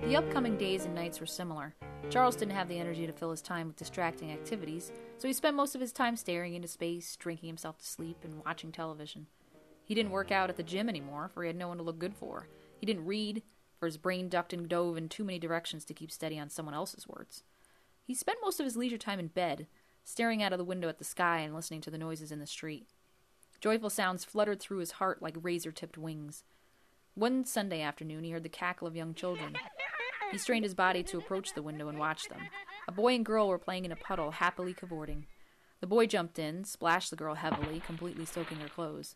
The upcoming days and nights were similar. Charles didn't have the energy to fill his time with distracting activities, so he spent most of his time staring into space, drinking himself to sleep, and watching television. He didn't work out at the gym anymore, for he had no one to look good for. He didn't read, for his brain ducked and dove in too many directions to keep steady on someone else's words. He spent most of his leisure time in bed, staring out of the window at the sky and listening to the noises in the street. Joyful sounds fluttered through his heart like razor-tipped wings. One Sunday afternoon he heard the cackle of young children. He strained his body to approach the window and watch them. A boy and girl were playing in a puddle, happily cavorting. The boy jumped in, splashed the girl heavily, completely soaking her clothes.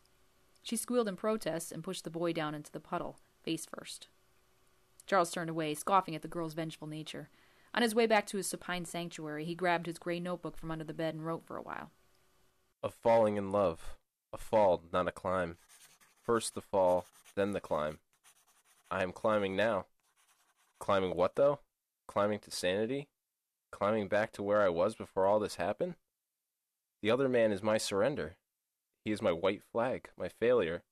She squealed in protest and pushed the boy down into the puddle, face first. Charles turned away, scoffing at the girl's vengeful nature. On his way back to his supine sanctuary, he grabbed his gray notebook from under the bed and wrote for a while. Of falling in love. A fall, not a climb. First the fall, then the climb. I am climbing now. Climbing what, though? Climbing to sanity? Climbing back to where I was before all this happened? The other man is my surrender. He is my white flag, my failure,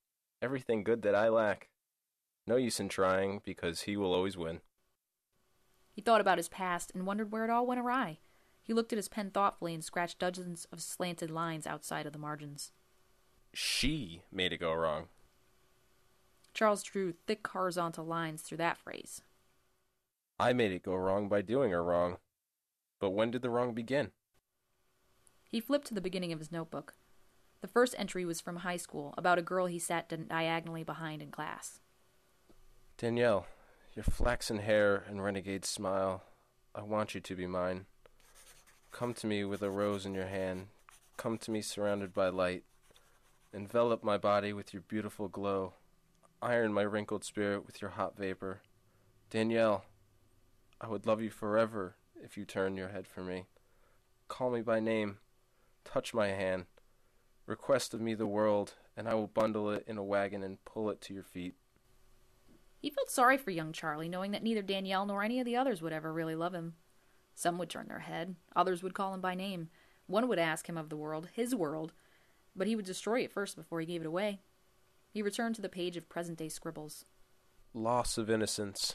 everything good that I lack. No use in trying, because he will always win. He thought about his past and wondered where it all went awry. He looked at his pen thoughtfully and scratched dozens of slanted lines outside of the margins. She made it go wrong. Charles drew thick horizontal lines through that phrase. I made it go wrong by doing her wrong. But when did the wrong begin? He flipped to the beginning of his notebook. The first entry was from high school, about a girl he sat diagonally behind in class. Danielle, your flaxen hair and renegade smile, I want you to be mine. Come to me with a rose in your hand. Come to me surrounded by light. Envelop my body with your beautiful glow. Iron my wrinkled spirit with your hot vapor. Danielle, I would love you forever if you turn your head from me. Call me by name. Touch my hand. Request of me the world, and I will bundle it in a wagon and pull it to your feet. He felt sorry for young Charlie, knowing that neither Danielle nor any of the others would ever really love him. Some would turn their head. Others would call him by name. One would ask him of the world, his world, but he would destroy it first before he gave it away. He returned to the page of present-day scribbles. Loss of innocence.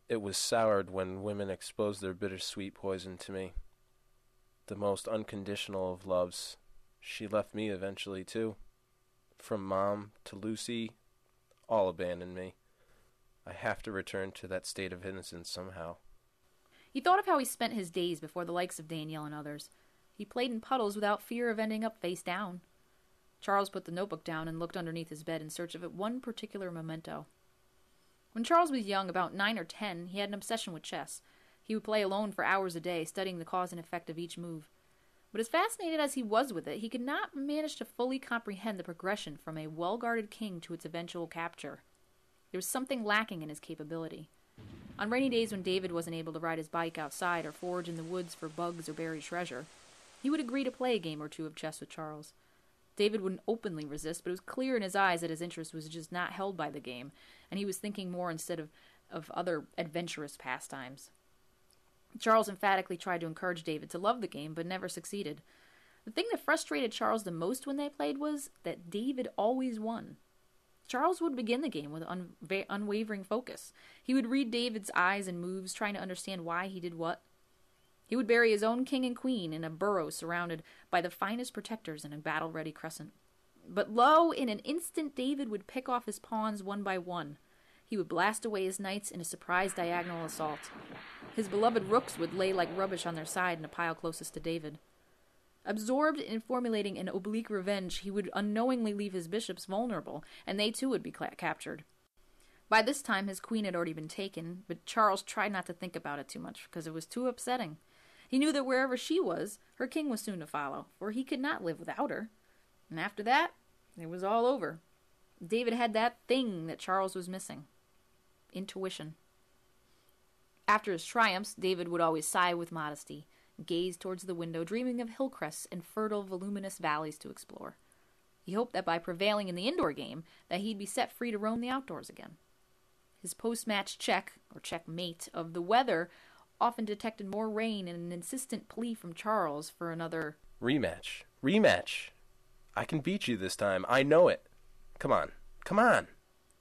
It was soured when women exposed their bittersweet poison to me. The most unconditional of loves. She left me eventually, too. From Mom to Lucy, all abandoned me. I have to return to that state of innocence somehow. He thought of how he spent his days before the likes of Danielle and others. He played in puddles without fear of ending up face down. Charles put the notebook down and looked underneath his bed in search of one particular memento. When Charles was young, about 9 or 10, he had an obsession with chess. He would play alone for hours a day, studying the cause and effect of each move. But as fascinated as he was with it, he could not manage to fully comprehend the progression from a well-guarded king to its eventual capture. There was something lacking in his capability. On rainy days when David wasn't able to ride his bike outside or forage in the woods for bugs or buried treasure, he would agree to play a game or two of chess with Charles. David wouldn't openly resist, but it was clear in his eyes that his interest was just not held by the game, and he was thinking more instead of other adventurous pastimes. Charles emphatically tried to encourage David to love the game, but never succeeded. The thing that frustrated Charles the most when they played was that David always won. Charles would begin the game with unwavering focus. He would read David's eyes and moves, trying to understand why he did what. He would bury his own king and queen in a burrow surrounded by the finest protectors in a battle-ready crescent. But lo, in an instant David would pick off his pawns one by one. He would blast away his knights in a surprise diagonal assault. His beloved rooks would lay like rubbish on their side in a pile closest to David. Absorbed in formulating an oblique revenge, he would unknowingly leave his bishops vulnerable, and they too would be captured. By this time his queen had already been taken, but Charles tried not to think about it too much, because it was too upsetting. He knew that wherever she was, her king was soon to follow, for he could not live without her. And after that, it was all over. David had that thing that Charles was missing. Intuition. After his triumphs, David would always sigh with modesty, gaze towards the window, dreaming of hill crests and fertile, voluminous valleys to explore. He hoped that by prevailing in the indoor game, that he'd be set free to roam the outdoors again. His post-match check, or checkmate, of the weather often detected more rain and an insistent plea from Charles for another Rematch. Rematch. I can beat you this time. I know it. Come on. Come on.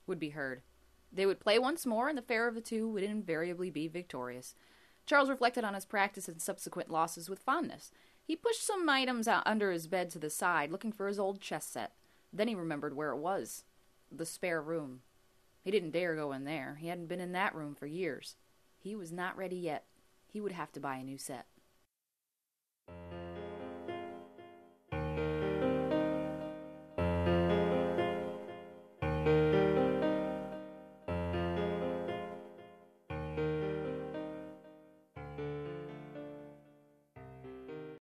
would be heard. They would play once more, and the fairer of the two would invariably be victorious. Charles reflected on his practice and subsequent losses with fondness. He pushed some items out under his bed to the side, looking for his old chess set. Then he remembered where it was. The spare room. He didn't dare go in there. He hadn't been in that room for years. He was not ready yet. He would have to buy a new set.